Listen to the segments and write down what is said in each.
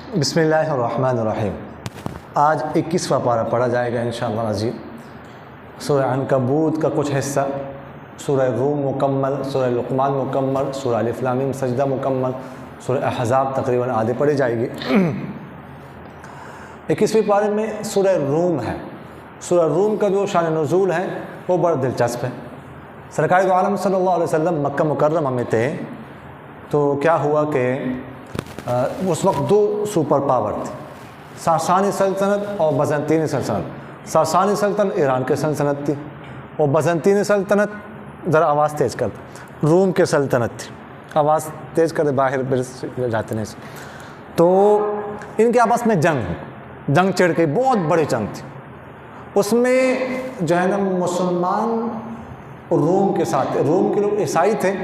بسم اللہ الرحمن الرحیم۔ آج 21واں پارہ پڑھا جائے گا انشاءاللہ العزیز۔ سورہ عنکبوت کا کچھ حصہ، سورہ روم مکمل، سورہ لقمان مکمل، سورہ الف لام میم سجدہ مکمل، سورہ احزاب تقریباً آدھے پڑھی جائے گی۔ 21ویں پارے میں سورہ روم ہے۔ سورہ روم کا جو شان نزول ہے وہ بڑا دلچسپ ہے۔ سرکار دو عالم صلی اللہ علیہ وسلم مکہ مکرمہ میں تھے تو کیا ہوا کہ اس وقت دو سپر پاور تھے، ساسانی سلطنت اور بزنطینی سلطنت۔ ساسانی سلطنت ایران کی سلطنت تھی اور بزنطینی سلطنت ذرا آواز تیز کرتے، روم کے سلطنت تھی، آواز تیز کرتے باہر جاتے نہیں سے۔ تو ان کے آپس میں جنگ چڑھ گئی، بہت بڑی جنگ تھی۔ اس میں جو ہے نا مسلمان روم کے ساتھ، روم کے لوگ عیسائی تھے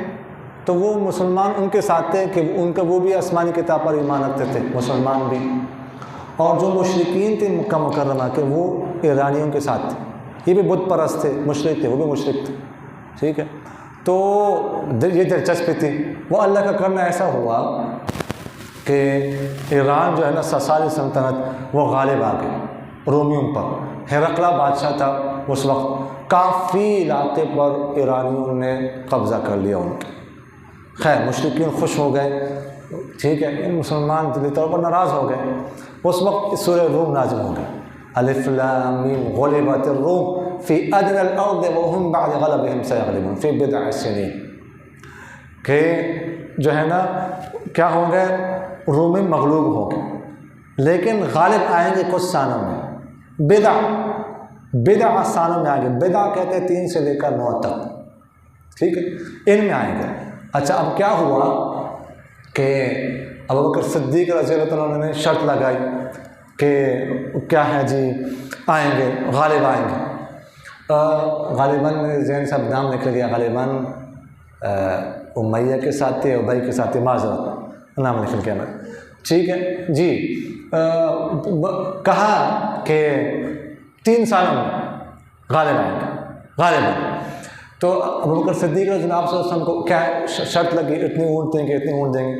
تو وہ مسلمان ان کے ساتھ تھے کہ ان کا وہ بھی آسمانی کتاب پر ایمان رکھتے تھے، مسلمان بھی۔ اور جو مشرکین تھے مکہ مکرمہ کے وہ ایرانیوں کے ساتھ تھے، یہ بھی بت پرست تھے، مشرک تھے، وہ بھی مشرک تھے، ٹھیک ہے۔ تو یہ دلچسپی تھی۔ وہ اللہ کا کرنا ایسا ہوا کہ ایران جو ہے نا ساسانی سلطنت وہ غالب آ گئی رومیوں پر۔ ہرقلہ بادشاہ تھا اس وقت، کافی علاقے پر ایرانیوں نے قبضہ کر لیا ان کے۔ خیر مشرکین خوش ہو گئے، ٹھیک ہے، مسلمان دلی طور پر ناراض ہو گئے۔ اس وقت سورہ روم نازل ہو گئے، الف لام میم غلبت الروم فی ادنی الارض وهم بعد غلبهم سیغلبون فی بضع سنین، کہ جو ہے نا کیا ہو گئے، روم مغلوب ہو گئے لیکن غالب آئیں گے کچھ سالوں میں، بضع سالوں میں آئیں گے۔ بضع کہتے ہیں 3 سے لے کر 9 تک، ٹھیک ہے، ان میں آئیں گے۔ اچھا اب کیا ہوا کہ ابوبکر صدیق رضی اللہ عنہ نے شرط لگائی کہ کیا ہے جی، آئیں گے، غالب آئیں گے۔ غالباً ذہن صاحب نام لکھ لیا، غالباً امیہ کے ساتھ تھے، ابی کے ساتھ تھے، معذرت نام لکھ لیا نا، ٹھیک ہے جی۔ کہا کہ 3 سالوں میں غالب آئیں گے، غالباً۔ تو ابوبکر صدیق رضی اللہ عنہ صلی اللہ علیہ وسلم کو کیا شرط لگی، اتنی اونٹ دیں گے، اتنی اونٹ دیں گے۔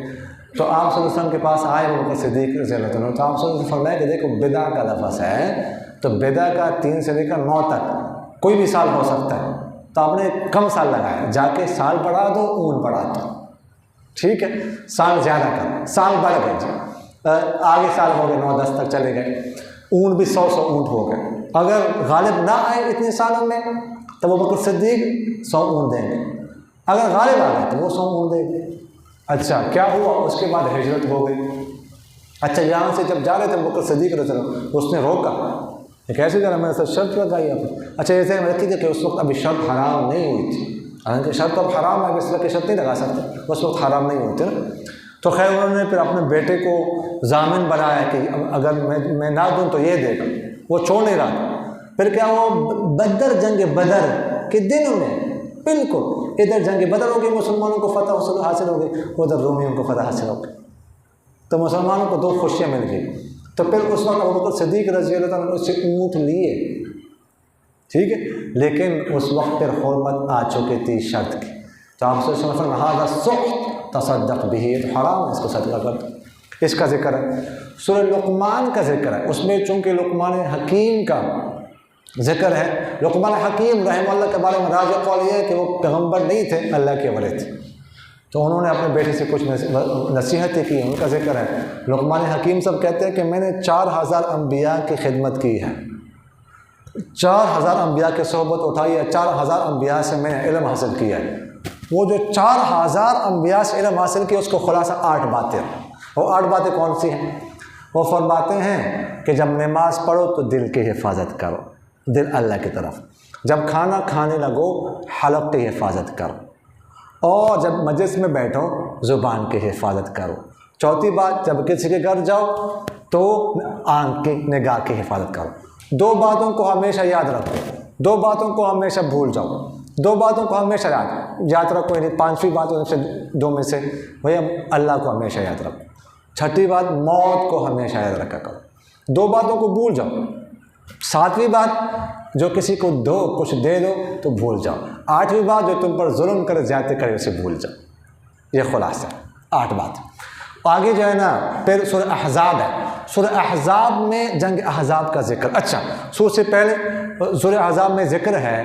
تو آپ صلی اللہ علیہ وسلم کے پاس آئے ابوبکر صدیق رضی اللہ عنہ، تو آپ صلی اللہ علیہ وسلم فرمایا کہ دیکھو بضع کا لفظ ہے تو بضع کا 3 سے لے کر 9 تک کوئی بھی سال ہو سکتا ہے، تو آپ نے کم سال لگایا، جا کے سال بڑھا دو، اونٹ بڑھا دو، ٹھیک ہے، سال زیادہ کر، سال بڑھ گئے، آگے سال ہو گئے 9-10 تک چلے گئے، اونٹ بھی 100 اونٹ ہو گئے۔ اگر غالب نہ آئے اتنے سالوں میں تو ابوبکر صدیق 100 اونٹ دیں گے، اگر غالب آ گئے تو وہ 100 اونٹ دیں گے۔ اچھا کیا ہوا، اس کے بعد ہجرت ہو گئی۔ اچھا یہاں سے جب جا رہے تھے ابوبکر صدیق رضی اللہ عنہ، اس نے روکا کہ کیسے جا رہا، میرے ساتھ شرط لگائی آپ نے۔ اچھا ایسے رکھیے کہ اس وقت ابھی شرط حرام نہیں ہوئی تھی، حالانکہ شرط اب حرام ہے، اس طرح کی شرط نہیں لگا سکتے، اس وقت حرام نہیں ہوتے نا۔ تو خیر انہوں نے پھر اپنے بیٹے کو ضامن بنایا کہ اگر میں نہ دوں تو یہ دے گا، وہ چھوڑ نہیں رہا۔ پھر کیا وہ بدر، جنگ بدر کے دنوں میں بالکل ادھر جنگ بدر ہو گئی، مسلمانوں کو فتح حاصل ہو گئی، ادھر رومیوں کو فتح حاصل ہو گئی، تو مسلمانوں کو 2 خوشیاں مل گئی۔ تو پھر اس وقت ابوبکر صدیق رضی اللہ عنہ اس سے اونٹ لیے، ٹھیک ہے، لیکن اس وقت پھر حرمت آ چکی تھی شرط کی۔ تو آپ صلی اللہ علیہ وسلم ھذا سحت تصدق به، تو حرام ہے، اس کو صدقہ کر دو۔ اس کا ذکر ہے، سورہ لقمان کا ذکر ہے، اس میں چونکہ لقمان حکیم کا ذکر ہے۔ لقمان حکیم رحمہ اللہ کے بارے میں راجع قول یہ ہے کہ وہ پیغمبر نہیں تھے، اللہ کے ولی تھے، تو انہوں نے اپنے بیٹے سے کچھ نصیحتیں کی، ان کا ذکر ہے۔ لقمان حکیم سب کہتے ہیں کہ میں نے 4000 انبیاء کی خدمت کی ہے، 4000 انبیاء کی صحبت اٹھائی ہے، 4000 انبیاء سے میں نے علم حاصل کیا ہے۔ وہ جو 4000 انبیاء سے علم حاصل کیا اس کو خلاصہ 8 باتیں، وہ 8 باتیں کون سی ہیں؟ وہ فرماتے ہیں کہ جب نماز پڑھو تو دل کی حفاظت کرو، دل اللہ کی طرف، جب کھانا کھانے لگو حلق کی حفاظت کرو، اور جب مجلس میں بیٹھو زبان کی حفاظت کرو۔ چوتھی بات، جب کسی کے گھر جاؤ تو آنکھ کی نگاہ کی حفاظت کرو۔ 2 باتوں کو ہمیشہ یاد رکھو، 2 باتوں کو ہمیشہ بھول جاؤ، 2 باتوں کو ہمیشہ یاد رکھو، یعنی 5ویں بات ان سے 2 میں سے بھائی اللہ کو ہمیشہ یاد رکھو۔ 6ٹھی بات، موت کو ہمیشہ یاد رکھا کرو، 2 باتوں کو بھول جاؤ۔ 7ویں بات، جو کسی کو دو کچھ دے دو تو بھول جاؤ۔ 8ویں بات، جو تم پر ظلم کرے زیادتی کرے اسے بھول جاؤ۔ یہ خلاصہ 8 بات۔ آگے جو ہے نا پھر سورہ احزاب ہے، سورہ احزاب میں جنگ احزاب کا ذکر. اچھا سور سے پہلے سورہ احزاب میں ذکر ہے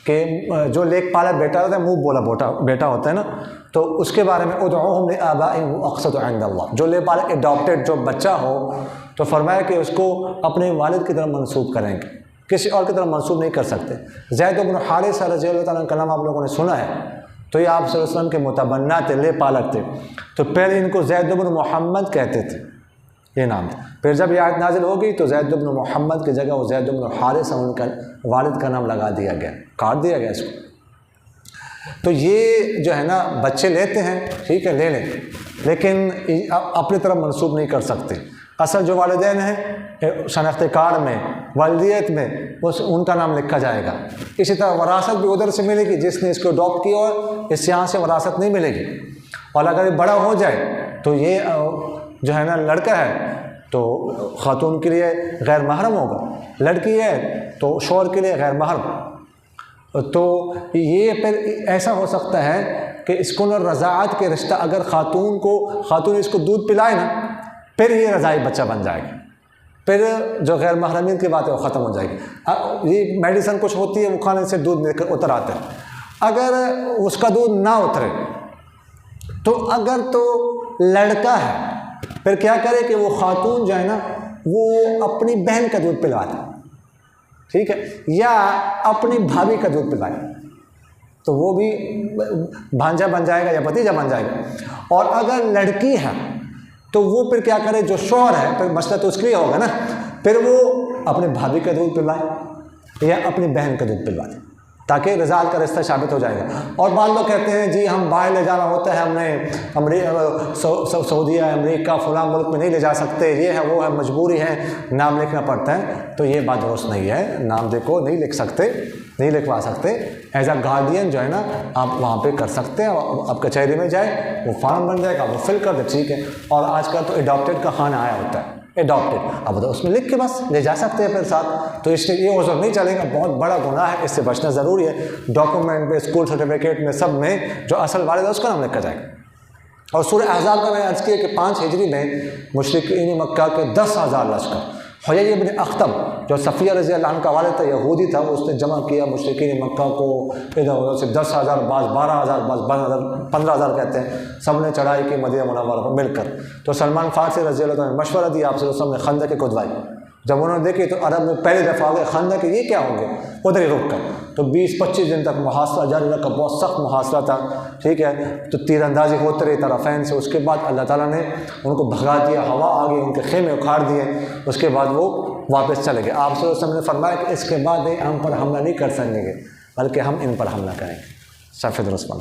کہ جو لیک پالا بیٹا ہوتا ہے، منہ بولا بیٹا ہوتا ہے نا، تو اس کے بارے میں ادعوہم لآبائہم اقسط عند اللہ، جو لیک پالا اڈاپٹیڈ جو بچہ ہو تو فرمایا کہ اس کو اپنے والد کی طرف منسوب کریں گے، کسی اور کی طرف منسوب نہیں کر سکتے. زید بن حارثہ رضی اللہ تعالیٰ عنہ کا نام آپ لوگوں نے سنا ہے، تو یہ آپ صلی اللہ علیہ وسلم کے متبنہ تھے، لے پالک تھے. تو پہلے ان کو زید بن محمد کہتے تھے، یہ نام تھا. پھر جب یہ آیت نازل ہو گئی تو زید بن محمد کی جگہ وہ زید بن حارثہ ان کا والد کا نام لگا دیا گیا، کاٹ دیا گیا اس کو. تو یہ جو ہے نا بچے لیتے ہیں، ٹھیک ہے لے لیں، لیکن اپنی طرف منسوب نہیں کر سکتے. اصل جو والدین ہیں شناخت کارڈ میں، والدیت میں ان کا نام لکھا جائے گا. اسی طرح وراثت بھی ادھر سے ملے گی جس نے اس کو اڈاپٹ کیا، اور اس یہاں سے وراثت نہیں ملے گی. اور اگر یہ بڑا ہو جائے تو یہ جو ہے نا لڑکا ہے تو خاتون کے لیے غیر محرم ہوگا، لڑکی ہے تو شوہر کے لیے غیر محرم. تو یہ پھر ایسا ہو سکتا ہے کہ اسکن اور رضاعت کے رشتہ، اگر خاتون اس کو دودھ پلائے نا، پھر یہ رضاعی بچہ بن جائے گا، پھر جو غیر محرمیت کی بات ہے وہ ختم ہو جائے گی. یہ میڈیسن کچھ ہوتی ہے، وہ کھانے سے دودھ اتر آتا ہے. اگر اس کا دودھ نہ اترے تو اگر تو لڑکا ہے پھر کیا کرے کہ وہ خاتون جو ہے نا وہ اپنی بہن کا دودھ پلوا دے، ٹھیک ہے، یا اپنی بھابھی کا دودھ پلوائے، تو وہ بھی بھانجا بن جائے گا یا بھتیجا بن جائے گا. اور اگر لڑکی ہے تو وہ پھر کیا کرے، جو شوہر ہے پھر مسئلہ تو اس کے لیے ہوگا نا، پھر وہ اپنے بھابھی کا دودھ پلوائے یا اپنی بہن کا دودھ پلوائے، تاکہ رضاعت کا رشتہ ثابت ہو جائے گا. اور بعض لوگ کہتے ہیں جی ہم باہر لے جانا ہوتا ہے، ہم نے سعودیہ امریکہ فلاں ملک میں نہیں لے جا سکتے، یہ ہے وہ ہے، مجبوری ہے، نام لکھنا پڑتا ہے. تو یہ بات درست نہیں ہے، نام دیکھو نہیں لکھ سکتے، نہیں لکھوا سکتے. ایز اے گارڈین جو ہے نا آپ وہاں پہ کر سکتے ہیں، آپ کچہری میں جائے، وہ فارم بن جائے گا، وہ فل کر دے، ٹھیک ہے. اور آج کل تو اڈاپٹیڈ کا خانہ آیا ہوتا ہے، اڈاپٹیڈ، اب اس میں لکھ کے بس لے جا سکتے ہیں پھر ساتھ. تو اس لیے یہ عذر نہیں چلے گا، بہت بڑا گناہ ہے، اس سے بچنا ضروری ہے. ڈاکومنٹ میں، اسکول سرٹیفکیٹ میں، سب میں جو اصل والد ہے اس کا نام لکھا جائے گا. اور سورہ احزاب کا میں نے عرض کیا کہ 5 ہجری میں مشرکین مکہ کے 10,000 لشکر، حیی ابن اخطب جو صفیہ رضی اللہ عنہ کا والد تھا، یہودی تھا، اس نے جمع کیا مشرکین مکہ کو ادھر ادھر سے 10,000، بعض 12,000، بعض 15,000 کہتے ہیں. سب نے چڑھائی کی مدینہ منورہ پر مل کر. تو سلمان فارسی رضی اللہ عنہ نے مشورہ دیا، آپ صلی اللہ علیہ وسلم نے خندق کھدوائی. جب انہوں نے دیکھی تو عرب میں پہلی دفعہ آ گئے خندق، یہ کیا ہوں گے، ادھر ہی رک کر. تو 20-25 دن تک محاصرہ جاری رکھا، بہت سخت محاصرہ تھا، ٹھیک ہے. تو تیر اندازی ہوتے رہی طرفین سے. اس کے بعد اللہ تعالیٰ نے ان کو بھگا دیا، ہوا آ گئی، ان کے خیمے اکھاڑ دیے. اس کے بعد وہ واپس چلے گئے. آپ صلی اللہ علیہ وسلم نے فرمایا کہ اس کے بعد ہم پر حملہ نہیں کر سکیں گے، بلکہ ہم ان پر حملہ کریں گے. صفحہ درست.